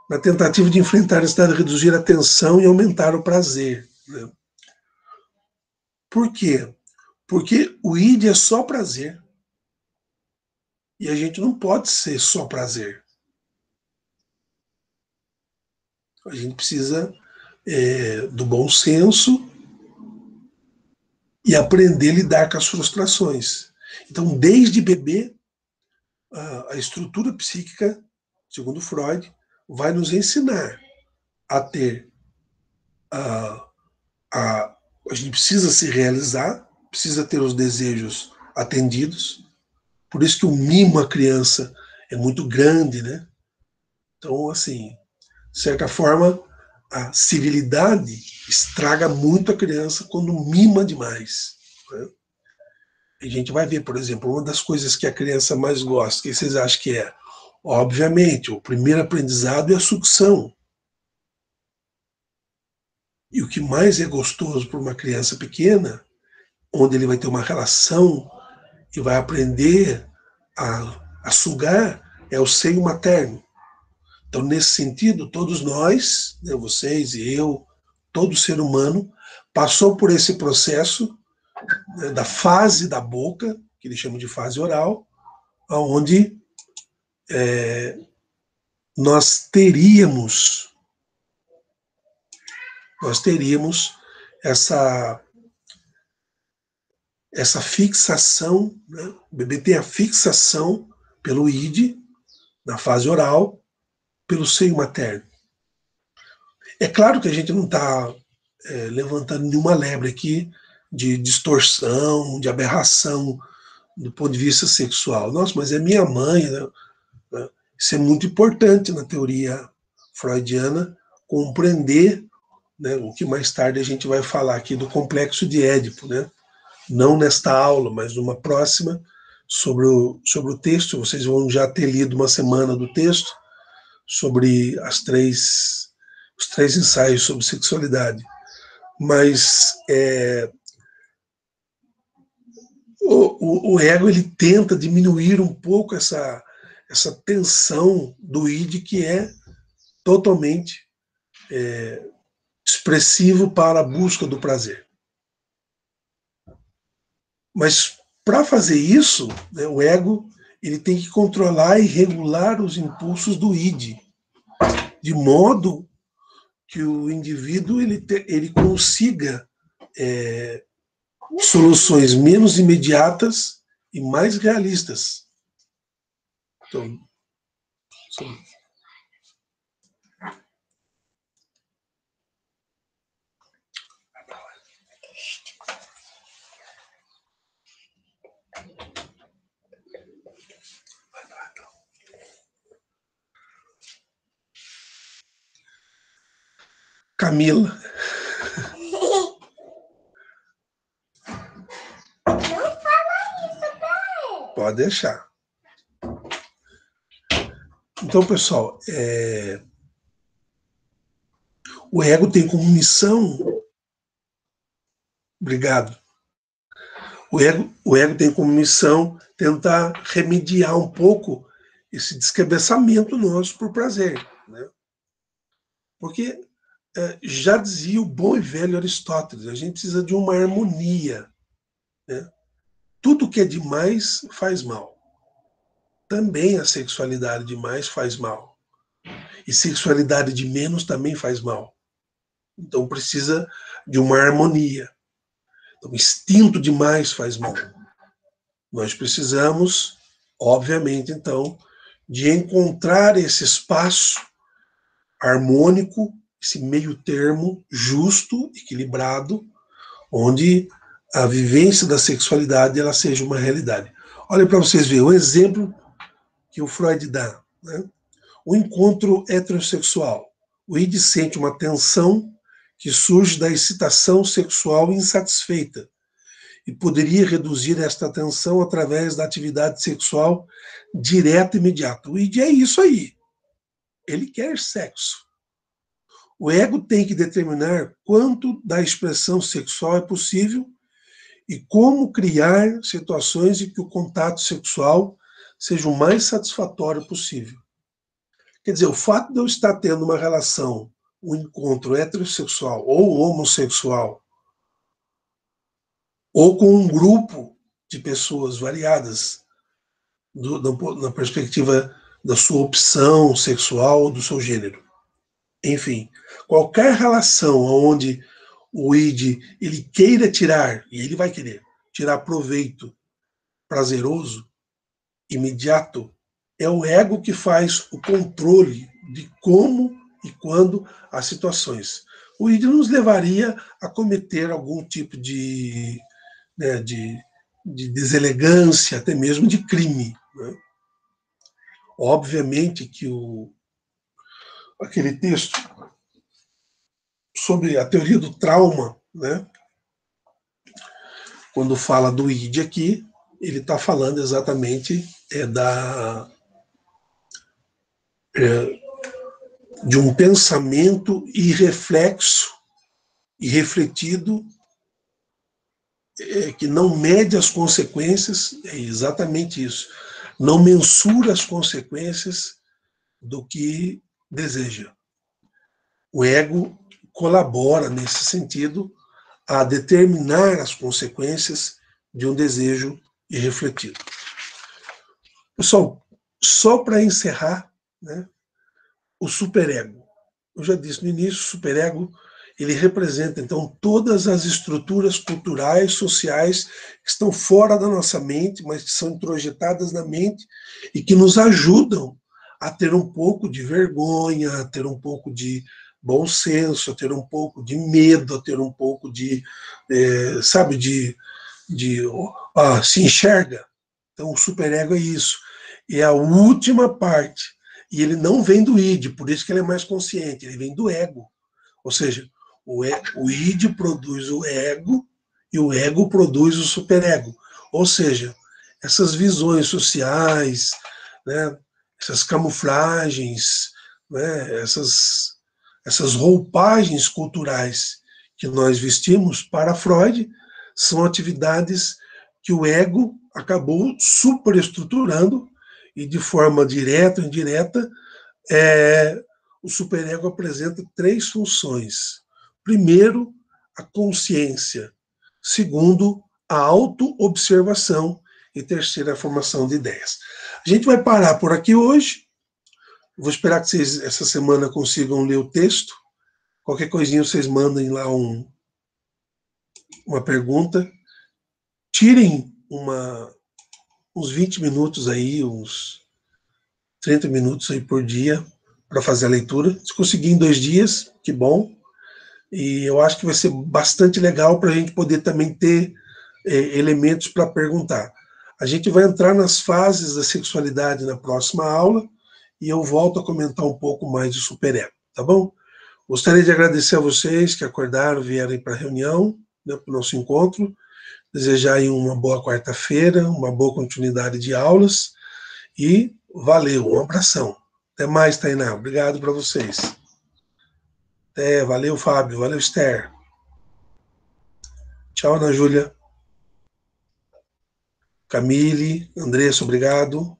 na tentativa de enfrentar a necessidade de reduzir a tensão e aumentar o prazer, né? Por quê? Porque o id é só prazer. E a gente não pode ser só prazer. A gente precisa do bom senso e aprender a lidar com as frustrações. Então, desde bebê, a estrutura psíquica, segundo Freud, vai nos ensinar a ter a gente precisa se realizar, precisa ter os desejos atendidos. Por isso que o mimo à criança é muito grande, né? Então, assim, de certa forma, a civilidade estraga muito a criança quando mima demais, né? A gente vai ver, por exemplo, uma das coisas que a criança mais gosta, o que vocês acham que é? Obviamente, o primeiro aprendizado é a sucção. E o que mais é gostoso para uma criança pequena, onde ele vai ter uma relação e vai aprender a sugar, é o seio materno. Então, nesse sentido, todos nós, né, vocês e eu, todo ser humano, passou por esse processo, né, da fase da boca, que eles chamam de fase oral, onde nós teríamos, essa, essa fixação, né? O bebê tem a fixação pelo id, na fase oral, pelo seio materno. É claro que a gente não está levantando nenhuma lebre aqui de distorção, de aberração do ponto de vista sexual. Nossa, mas é minha mãe, né? Isso é muito importante na teoria freudiana, compreender, né, o que mais tarde a gente vai falar aqui do complexo de Édipo, né? Não nesta aula, mas numa próxima, sobre o texto. Vocês vão já ter lido uma semana do texto sobre os três ensaios sobre sexualidade. Mas o ego ele tenta diminuir um pouco essa tensão do id, que é totalmente expressivo para a busca do prazer. Mas para fazer isso, né, o ego ele tem que controlar e regular os impulsos do id, de modo que o indivíduo ele consiga soluções menos imediatas e mais realistas. Então, Camila. Não fala isso, pai. Pode deixar. Então, pessoal, o ego tem como missão. Obrigado. O ego tem como missão tentar remediar um pouco esse descabeçamento nosso por prazer, né? Porque já dizia o bom e velho Aristóteles, a gente precisa de uma harmonia, né? Tudo que é demais faz mal. Também a sexualidade demais faz mal. E sexualidade de menos também faz mal. Então precisa de uma harmonia. Então, instinto demais faz mal. Nós precisamos, obviamente, então, de encontrar esse espaço harmônico, esse meio termo justo, equilibrado, onde a vivência da sexualidade ela seja uma realidade. Olha para vocês verem o exemplo que o Freud dá, né? O encontro heterossexual. O id sente uma tensão que surge da excitação sexual insatisfeita e poderia reduzir esta tensão através da atividade sexual direta e imediata. O id é isso aí. Ele quer sexo. O ego tem que determinar quanto da expressão sexual é possível e como criar situações em que o contato sexual seja o mais satisfatório possível. Quer dizer, o fato de eu estar tendo uma relação, um encontro heterossexual ou homossexual, ou com um grupo de pessoas variadas, na perspectiva da sua opção sexual ou do seu gênero. Enfim, qualquer relação onde o id ele queira tirar, e ele vai querer, tirar proveito prazeroso, imediato, é o ego que faz o controle de como e quando as situações. O id nos levaria a cometer algum tipo né, de deselegância, até mesmo de crime. Né? Obviamente que aquele texto sobre a teoria do trauma, né, quando fala do id aqui, ele está falando exatamente de um pensamento irreflexo e refletido que não mede as consequências, é exatamente isso, não mensura as consequências do que deseja. O ego colabora nesse sentido a determinar as consequências de um desejo irrefletido. Pessoal, só para encerrar, né, o superego. Eu já disse no início, o superego ele representa, então, todas as estruturas culturais, sociais, que estão fora da nossa mente, mas que são introjetadas na mente e que nos ajudam a ter um pouco de vergonha, a ter um pouco de bom senso, a ter um pouco de medo, a ter um pouco de, sabe, se enxerga. Então, o superego é isso. É a última parte. E ele não vem do id, por isso que ele é mais consciente, ele vem do ego. Ou seja, o id produz o ego e o ego produz o superego. Ou seja, essas visões sociais, né, essas camuflagens, né, essas roupagens culturais que nós vestimos, para Freud, são atividades que o ego acabou superestruturando e de forma direta ou indireta, o superego apresenta três funções. Primeiro, a consciência. Segundo, a autoobservação. E terceiro, a formação de ideias. A gente vai parar por aqui hoje. Vou esperar que vocês, essa semana, consigam ler o texto. Qualquer coisinha, vocês mandem lá uma pergunta. Tirem uns 20 minutos aí, uns 30 minutos aí por dia para fazer a leitura. Se conseguir em 2 dias, que bom. E eu acho que vai ser bastante legal para a gente poder também ter elementos para perguntar. A gente vai entrar nas fases da sexualidade na próxima aula e eu volto a comentar um pouco mais de superego, tá bom? Gostaria de agradecer a vocês que acordaram, vieram para a reunião, né, para o nosso encontro, desejar aí uma boa quarta-feira, uma boa continuidade de aulas e valeu, um abração. Até mais, Tainá. Obrigado para vocês. Valeu, Fábio. Valeu, Esther. Tchau, Ana Júlia. Camille, Andressa, obrigado.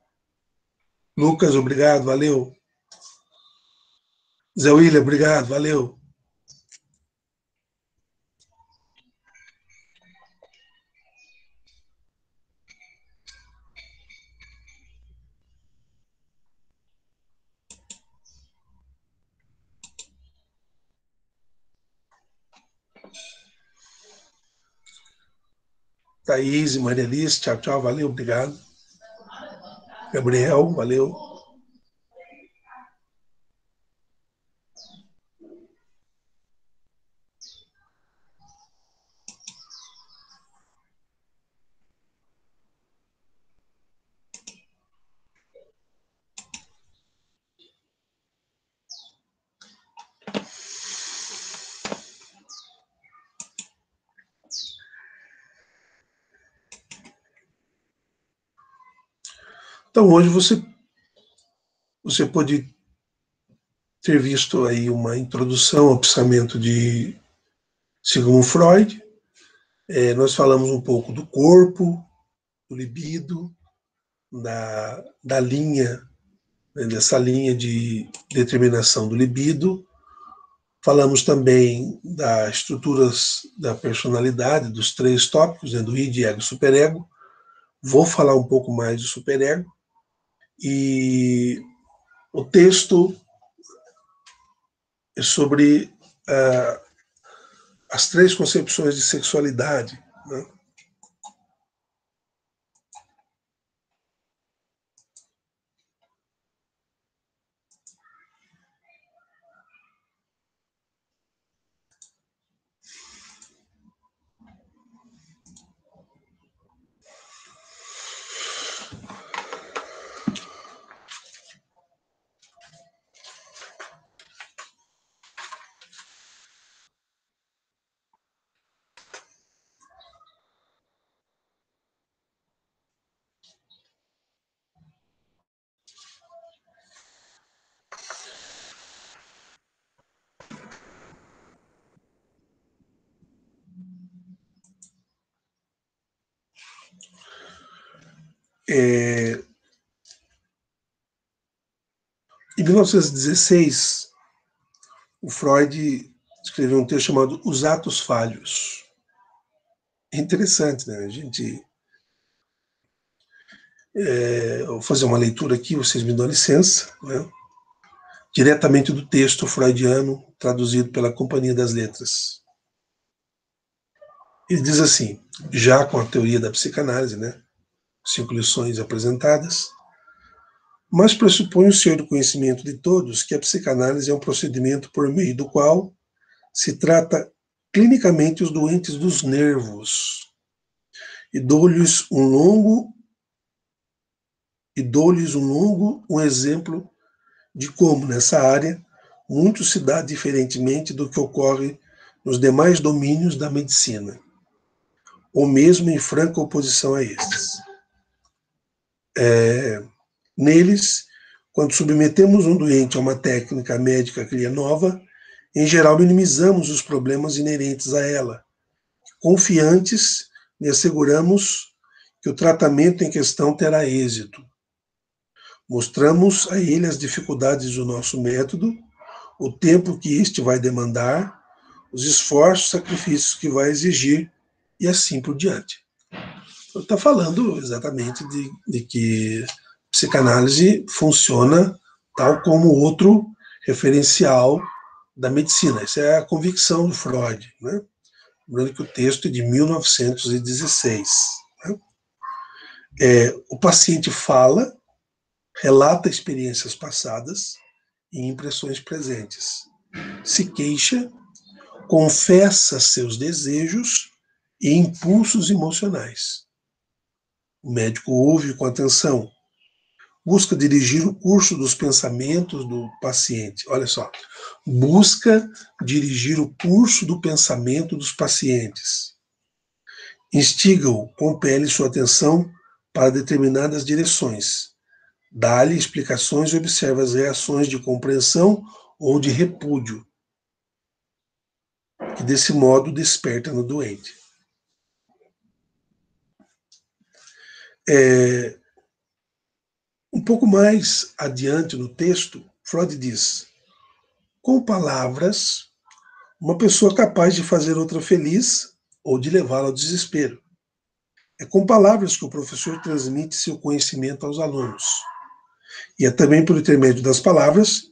Lucas, obrigado, valeu. Zé William, obrigado, valeu. Thaís e Maria Alice, tchau, tchau, valeu, obrigado. Gabriel, valeu. Então, hoje você pode ter visto aí uma introdução ao pensamento de Sigmund Freud. Nós falamos um pouco do corpo, do libido, da linha, né, dessa linha de determinação do libido. Falamos também das estruturas da personalidade, dos 3 tópicos, né, do id, ego e superego. Vou falar um pouco mais do superego. E o texto é sobre as 3 concepções de sexualidade, né? Em 1916, o Freud escreveu um texto chamado Os Atos Falhos. É interessante, né? Eu vou fazer uma leitura aqui, vocês me dão licença, né? Diretamente do texto freudiano, traduzido pela Companhia das Letras. Ele diz assim, já com a teoria da psicanálise, né? 5 lições apresentadas, mas pressupõe o senhor do conhecimento de todos que a psicanálise é um procedimento por meio do qual se trata clinicamente os doentes dos nervos e dou-lhes um longo exemplo de como, nessa área, muito se dá diferentemente do que ocorre nos demais domínios da medicina, ou mesmo em franca oposição a estes. Neles, quando submetemos um doente a uma técnica médica que lhe é nova, em geral minimizamos os problemas inerentes a ela, confiantes lhe asseguramos que o tratamento em questão terá êxito. Mostramos a ele as dificuldades do nosso método, o tempo que este vai demandar, os esforços, sacrifícios que vai exigir e assim por diante. Está falando exatamente de que psicanálise funciona tal como outro referencial da medicina. Essa é a convicção do Freud, né? Lembrando que o texto é de 1916. Né? O paciente fala, relata experiências passadas e impressões presentes, se queixa, confessa seus desejos e impulsos emocionais. O médico ouve com atenção, busca dirigir o curso dos pensamentos do paciente. Olha só, busca dirigir o curso do pensamento dos pacientes. Instiga-o, compele sua atenção para determinadas direções. Dá-lhe explicações e observa as reações de compreensão ou de repúdio, que desse modo desperta no doente. Um pouco mais adiante no texto, Freud diz: com palavras, uma pessoa capaz de fazer outra feliz ou de levá-la ao desespero. É com palavras que o professor transmite seu conhecimento aos alunos. E é também por intermédio das palavras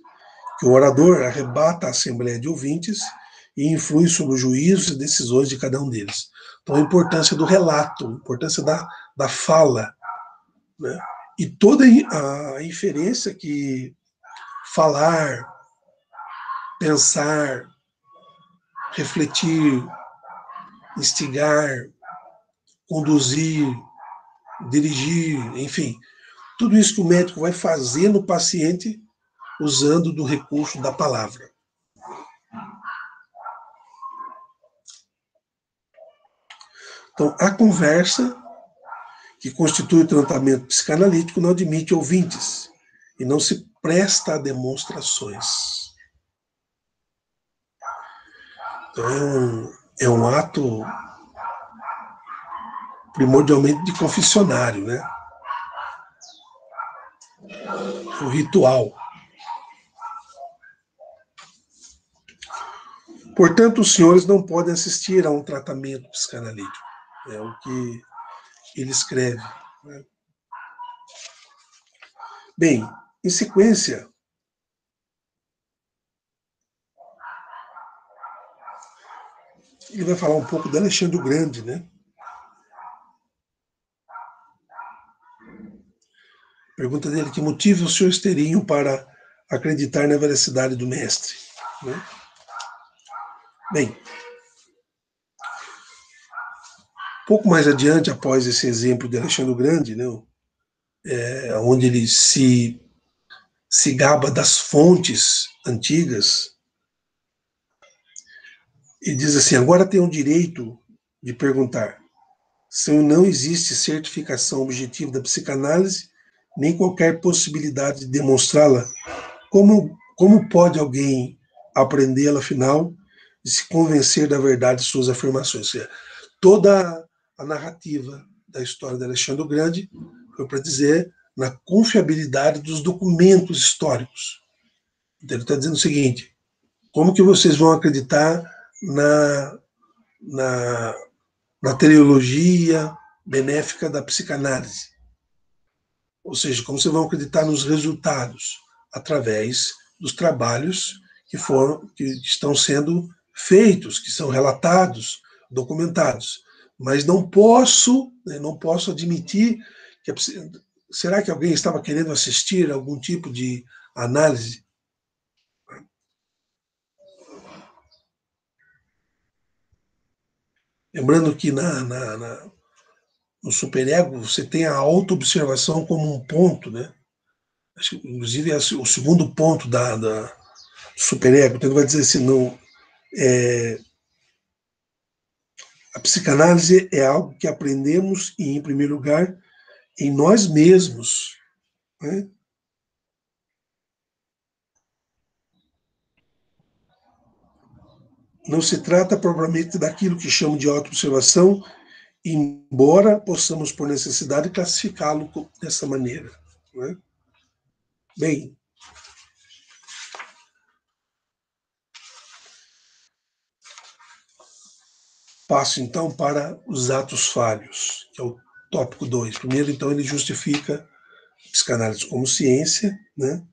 que o orador arrebata a assembleia de ouvintes e influi sobre os juízos e decisões de cada um deles. Então, a importância do relato, a importância da fala, né? E toda a inferência que falar, pensar, refletir, instigar, conduzir, dirigir, enfim, tudo isso que o médico vai fazer no paciente usando do recurso da palavra. Então, a conversa que constitui o tratamento psicanalítico não admite ouvintes e não se presta a demonstrações. Então é um ato primordialmente de confessionário, né? O ritual. Portanto, os senhores não podem assistir a um tratamento psicanalítico. É o que ele escreve. Né? Bem, em sequência, ele vai falar um pouco de Alexandre o Grande, né? Pergunta dele: que motivo os senhores teriam para acreditar na veracidade do mestre? Né? Bem, pouco mais adiante, após esse exemplo de Alexandre o Grande, né, onde ele se gaba das fontes antigas, e diz assim: agora tenho o direito de perguntar se não existe certificação objetiva da psicanálise, nem qualquer possibilidade de demonstrá-la. Como pode alguém aprendê-la, afinal, e se convencer da verdade de suas afirmações? Ou seja, toda a narrativa da história de Alexandre o Grande foi para dizer na confiabilidade dos documentos históricos. Então ele está dizendo o seguinte: como que vocês vão acreditar na teleologia benéfica da psicanálise? Ou seja, como vocês vão acreditar nos resultados? Através dos trabalhos que estão sendo feitos, que são relatados, documentados. Mas não posso admitir que será que alguém estava querendo assistir a algum tipo de análise? Lembrando que no superego você tem a autoobservação como um ponto, né? Inclusive é o segundo ponto do superego. Então ele vai dizer assim: não, a psicanálise é algo que aprendemos e, em primeiro lugar, em nós mesmos. Né? Não se trata propriamente daquilo que chamo de autoobservação, embora possamos, por necessidade, classificá-lo dessa maneira. Né? Bem, passo então para os atos falhos, que é o tópico 2. Primeiro, então, ele justifica a psicanálise como ciência, né?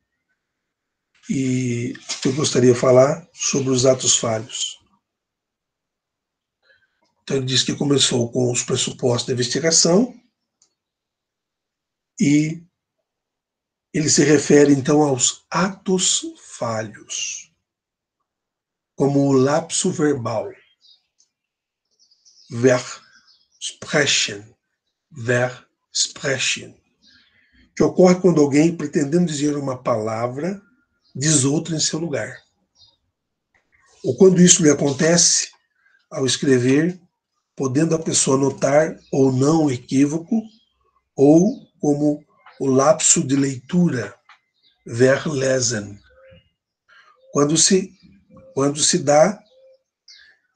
E eu gostaria de falar sobre os atos falhos. Então, ele diz que começou com os pressupostos da investigação e ele se refere, então, aos atos falhos, como o lapso verbal, Versprechen, que ocorre quando alguém, pretendendo dizer uma palavra, diz outra em seu lugar. Ou quando isso lhe acontece ao escrever, podendo a pessoa notar ou não o equívoco, ou como o lapso de leitura, Verlesen, quando se dá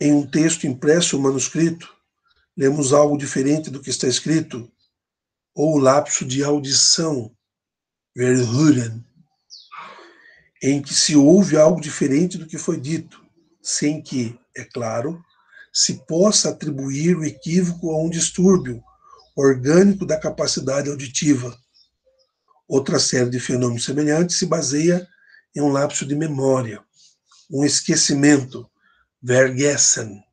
em um texto impresso ou manuscrito, lemos algo diferente do que está escrito, ou o lapso de audição, Verhören, em que se ouve algo diferente do que foi dito, sem que, é claro, se possa atribuir o equívoco a um distúrbio orgânico da capacidade auditiva. Outra série de fenômenos semelhantes se baseia em um lapso de memória, um esquecimento, Vergessen,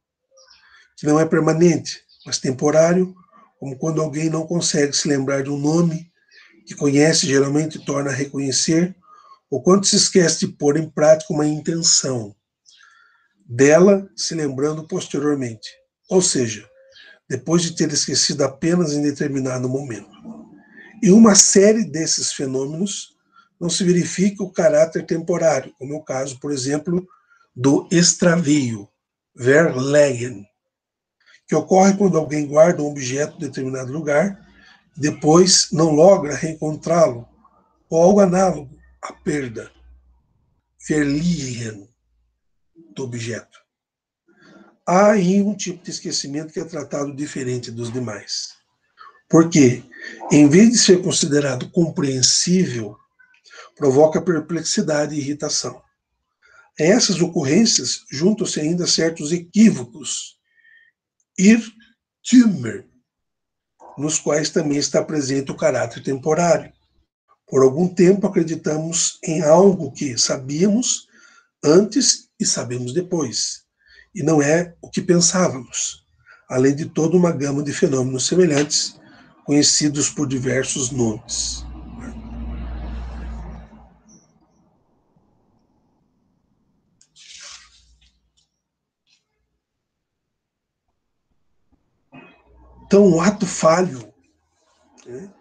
que não é permanente, mas temporário, como quando alguém não consegue se lembrar de um nome que conhece, geralmente torna a reconhecer, ou quando se esquece de pôr em prática uma intenção, dela se lembrando posteriormente, ou seja, depois de ter esquecido apenas em determinado momento. Em uma série desses fenômenos, não se verifica o caráter temporário, como é o caso, por exemplo, do extravio, Verlegen, que ocorre quando alguém guarda um objeto em determinado lugar depois não logra reencontrá-lo, ou algo análogo à perda, verliehen, do objeto. Há aí um tipo de esquecimento que é tratado diferente dos demais. Porque, em vez de ser considerado compreensível, provoca perplexidade e irritação. A essas ocorrências juntam-se ainda certos equívocos, Irrtümer, nos quais também está presente o caráter temporário. Por algum tempo acreditamos em algo que sabíamos antes e sabemos depois, e não é o que pensávamos, além de toda uma gama de fenômenos semelhantes, conhecidos por diversos nomes. Então, o ato falho, né,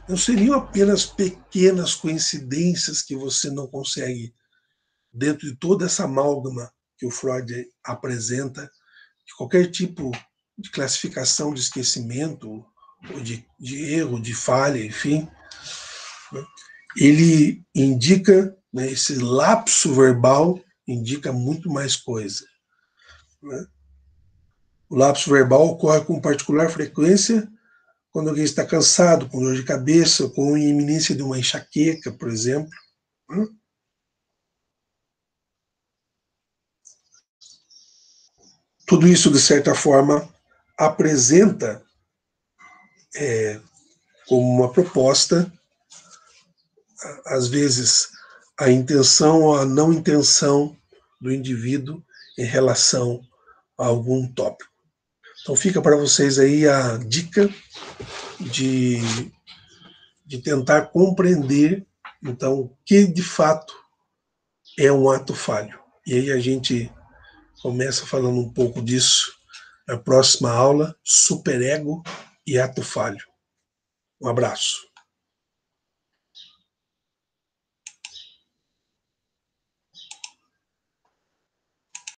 não seriam apenas pequenas coincidências que você não consegue, dentro de toda essa amálgama que o Freud apresenta, de qualquer tipo de classificação de esquecimento, ou de erro, de falha, enfim, né, ele indica, né, esse lapso verbal indica muito mais coisa. Né? O lapso verbal ocorre com particular frequência quando alguém está cansado, com dor de cabeça, com iminência de uma enxaqueca, por exemplo. Né? Tudo isso, de certa forma, apresenta como uma proposta, às vezes, a intenção ou a não intenção do indivíduo em relação a algum tópico. Então fica para vocês aí a dica de tentar compreender, então, o que de fato é um ato falho. E aí a gente começa falando um pouco disso na próxima aula, superego e ato falho. Um abraço.